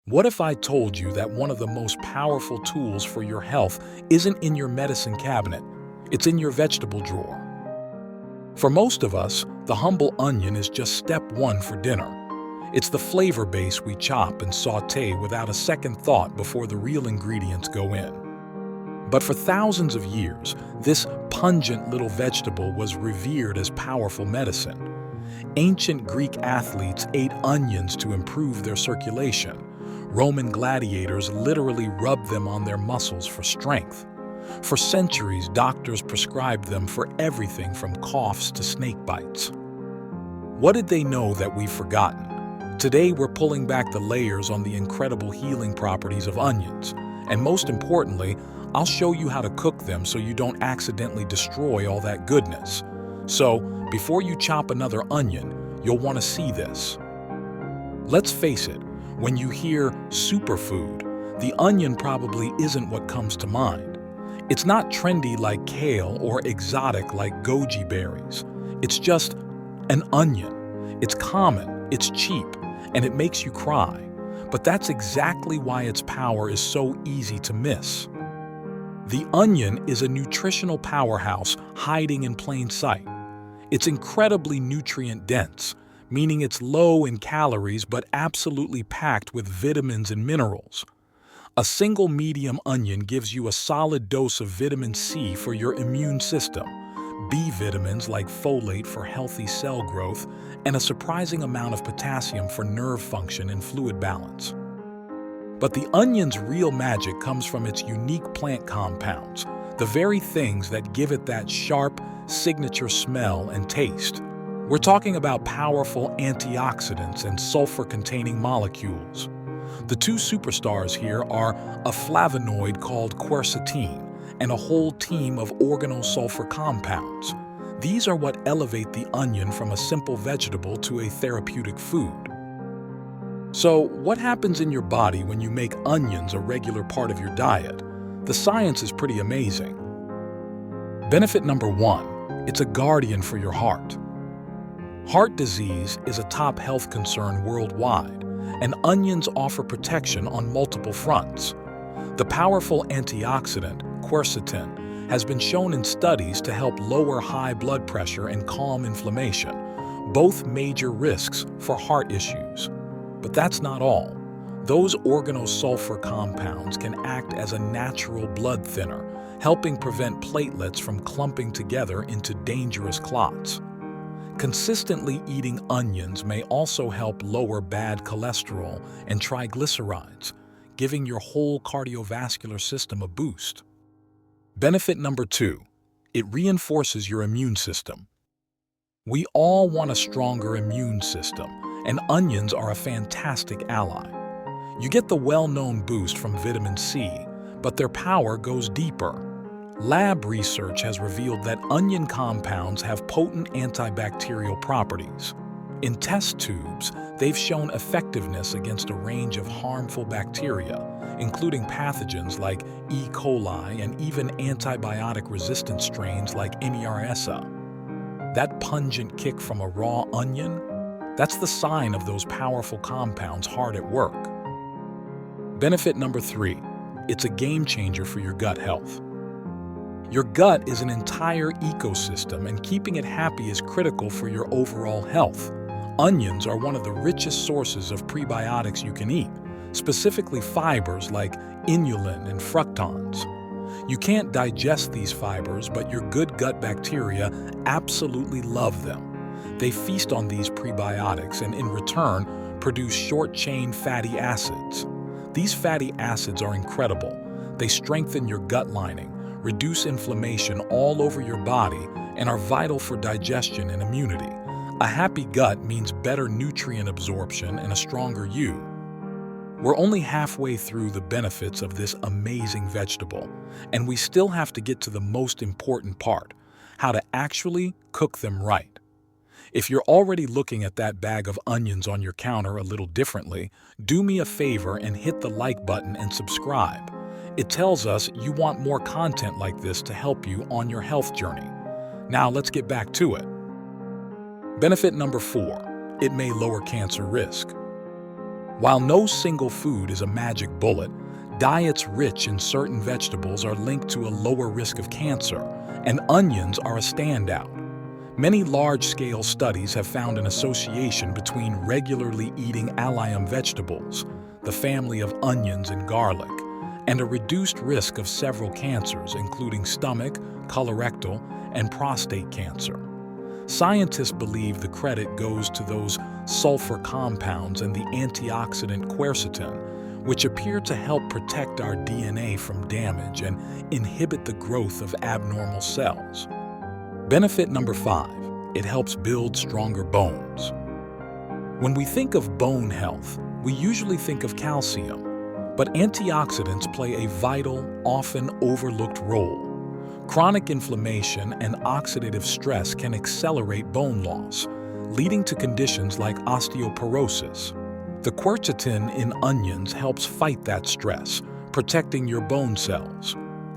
What if I told you that one of the most powerful tools for your health isn't in your medicine cabinet, it's in your vegetable drawer? For most of us, the humble onion is just step one for dinner. It's the flavor base we chop and sauté without a second thought before the real ingredients go in. But for thousands of years, this pungent little vegetable was revered as powerful medicine. Ancient Greek athletes ate onions to improve their circulation. Roman gladiators literally rubbed them on their muscles for strength. For centuries, doctors prescribed them for everything from coughs to snake bites. What did they know that we've forgotten? Today, we're pulling back the layers on the incredible healing properties of onions. And most importantly, I'll show you how to cook them so you don't accidentally destroy all that goodness. So, before you chop another onion, you'll want to see this. Let's face it, when you hear superfood, the onion probably isn't what comes to mind. It's not trendy like kale or exotic like goji berries. It's just an onion. It's common, it's cheap, and it makes you cry. But that's exactly why its power is so easy to miss. The onion is a nutritional powerhouse hiding in plain sight. It's incredibly nutrient-dense, meaning it's low in calories but absolutely packed with vitamins and minerals. A single medium onion gives you a solid dose of vitamin C for your immune system, B vitamins like folate for healthy cell growth, and a surprising amount of potassium for nerve function and fluid balance. But the onion's real magic comes from its unique plant compounds, the very things that give it that sharp, signature smell and taste. We're talking about powerful antioxidants and sulfur-containing molecules. The two superstars here are a flavonoid called quercetin and a whole team of organosulfur compounds. These are what elevate the onion from a simple vegetable to a therapeutic food. So, what happens in your body when you make onions a regular part of your diet? The science is pretty amazing. Benefit number 1, it's a guardian for your heart. Heart disease is a top health concern worldwide, and onions offer protection on multiple fronts. The powerful antioxidant, quercetin, has been shown in studies to help lower high blood pressure and calm inflammation, both major risks for heart issues. But that's not all. Those organosulfur compounds can act as a natural blood thinner, helping prevent platelets from clumping together into dangerous clots. Consistently eating onions may also help lower bad cholesterol and triglycerides, giving your whole cardiovascular system a boost. Benefit number 2, it reinforces your immune system. We all want a stronger immune system, and onions are a fantastic ally. You get the well-known boost from vitamin C, but their power goes deeper. Lab research has revealed that onion compounds have potent antibacterial properties. In test tubes, they've shown effectiveness against a range of harmful bacteria, including pathogens like E. coli and even antibiotic-resistant strains like MRSA. That pungent kick from a raw onion? That's the sign of those powerful compounds hard at work. Benefit number 3, it's a game changer for your gut health. Your gut is an entire ecosystem, and keeping it happy is critical for your overall health. Onions are one of the richest sources of prebiotics you can eat, specifically fibers like inulin and fructans. You can't digest these fibers, but your good gut bacteria absolutely love them. They feast on these prebiotics and in return produce short-chain fatty acids. These fatty acids are incredible. They strengthen your gut lining, reduce inflammation all over your body, and are vital for digestion and immunity. A happy gut means better nutrient absorption and a stronger you. We're only halfway through the benefits of this amazing vegetable, and we still have to get to the most important part, how to actually cook them right. If you're already looking at that bag of onions on your counter a little differently, do me a favor and hit the like button and subscribe. It tells us you want more content like this to help you on your health journey. Now let's get back to it. Benefit number 4, it may lower cancer risk. While no single food is a magic bullet, diets rich in certain vegetables are linked to a lower risk of cancer, and onions are a standout. Many large-scale studies have found an association between regularly eating allium vegetables, the family of onions and garlic, and a reduced risk of several cancers, including stomach, colorectal, and prostate cancer. Scientists believe the credit goes to those sulfur compounds and the antioxidant quercetin, which appear to help protect our DNA from damage and inhibit the growth of abnormal cells. Benefit number 5, it helps build stronger bones. When we think of bone health, we usually think of calcium, but antioxidants play a vital, often overlooked role. Chronic inflammation and oxidative stress can accelerate bone loss, leading to conditions like osteoporosis. The quercetin in onions helps fight that stress, protecting your bone cells.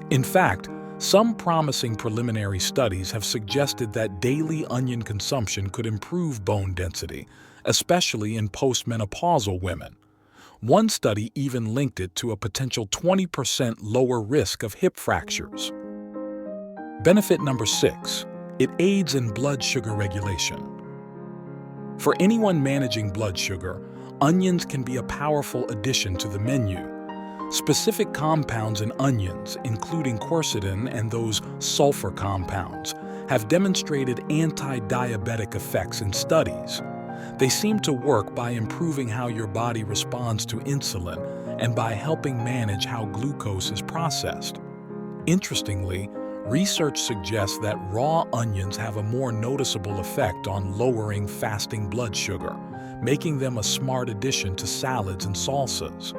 In fact, some promising preliminary studies have suggested that daily onion consumption could improve bone density, especially in postmenopausal women. One study even linked it to a potential 20% lower risk of hip fractures. Benefit number 6, it aids in blood sugar regulation. For anyone managing blood sugar, onions can be a powerful addition to the menu. Specific compounds in onions, including quercetin and those sulfur compounds, have demonstrated anti-diabetic effects in studies. They seem to work by improving how your body responds to insulin and by helping manage how glucose is processed. Interestingly, research suggests that raw onions have a more noticeable effect on lowering fasting blood sugar, making them a smart addition to salads and salsas.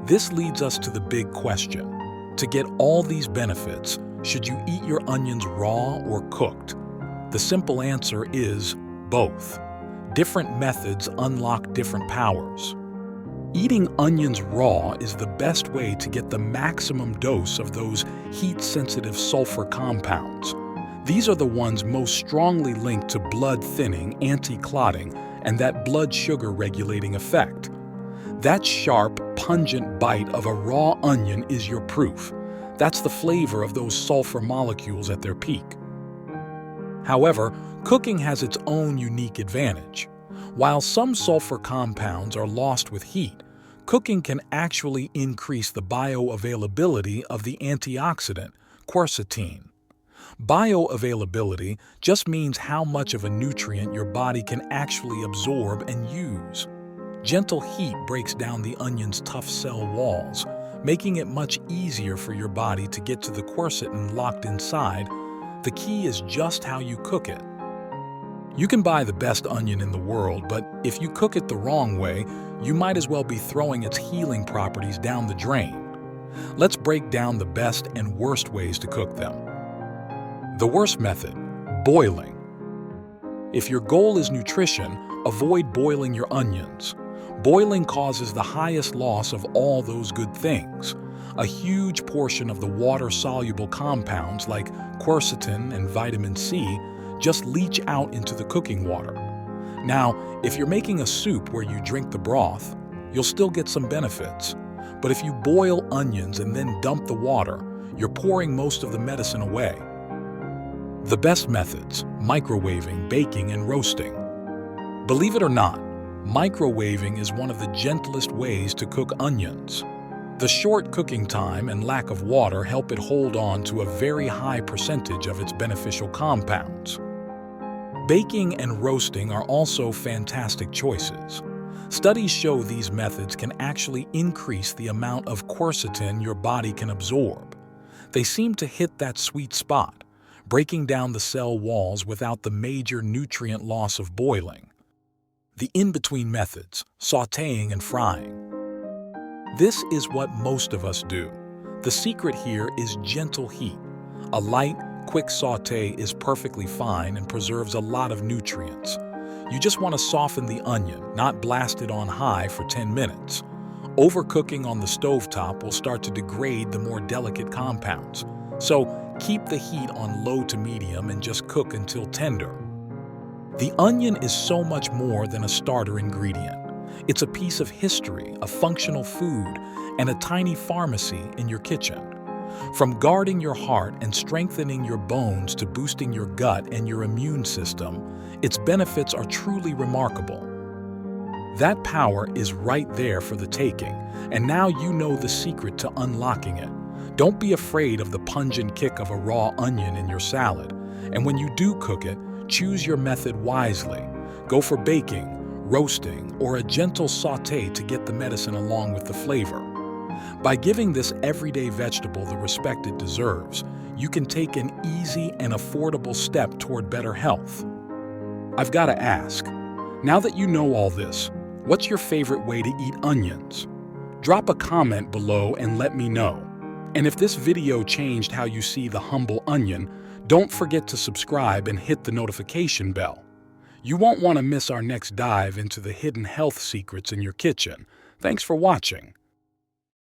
This leads us to the big question. To get all these benefits, should you eat your onions raw or cooked? The simple answer is both. Different methods unlock different powers. Eating onions raw is the best way to get the maximum dose of those heat-sensitive sulfur compounds. These are the ones most strongly linked to blood-thinning, anti-clotting, and that blood sugar-regulating effect. That sharp, pungent bite of a raw onion is your proof. That's the flavor of those sulfur molecules at their peak. However, cooking has its own unique advantage. While some sulfur compounds are lost with heat, cooking can actually increase the bioavailability of the antioxidant, quercetin. Bioavailability just means how much of a nutrient your body can actually absorb and use. Gentle heat breaks down the onion's tough cell walls, making it much easier for your body to get to the quercetin locked inside. The key is just how you cook it. You can buy the best onion in the world, but if you cook it the wrong way, you might as well be throwing its healing properties down the drain. Let's break down the best and worst ways to cook them. The worst method, boiling. If your goal is nutrition, avoid boiling your onions. Boiling causes the highest loss of all those good things. A huge portion of the water-soluble compounds like quercetin and vitamin C just leach out into the cooking water. Now, if you're making a soup where you drink the broth, you'll still get some benefits. But if you boil onions and then dump the water, you're pouring most of the medicine away. The best methods: microwaving, baking, and roasting. Believe it or not, microwaving is one of the gentlest ways to cook onions. The short cooking time and lack of water help it hold on to a very high percentage of its beneficial compounds. Baking and roasting are also fantastic choices. Studies show these methods can actually increase the amount of quercetin your body can absorb. They seem to hit that sweet spot, breaking down the cell walls without the major nutrient loss of boiling. The in-between methods, sautéing and frying. This is what most of us do. The secret here is gentle heat. A light, quick sauté is perfectly fine and preserves a lot of nutrients. You just want to soften the onion, not blast it on high for 10 minutes. Overcooking on the stovetop will start to degrade the more delicate compounds. So keep the heat on low to medium and just cook until tender. The onion is so much more than a starter ingredient. It's a piece of history, a functional food, and a tiny pharmacy in your kitchen. From guarding your heart and strengthening your bones to boosting your gut and your immune system, its benefits are truly remarkable. That power is right there for the taking, and now you know the secret to unlocking it. Don't be afraid of the pungent kick of a raw onion in your salad, and when you do cook it, choose your method wisely. Go for baking, roasting, or a gentle sauté to get the medicine along with the flavor. By giving this everyday vegetable the respect it deserves, you can take an easy and affordable step toward better health. I've got to ask, now that you know all this, what's your favorite way to eat onions? Drop a comment below and let me know. And if this video changed how you see the humble onion, don't forget to subscribe and hit the notification bell. You won't want to miss our next dive into the hidden health secrets in your kitchen. Thanks for watching.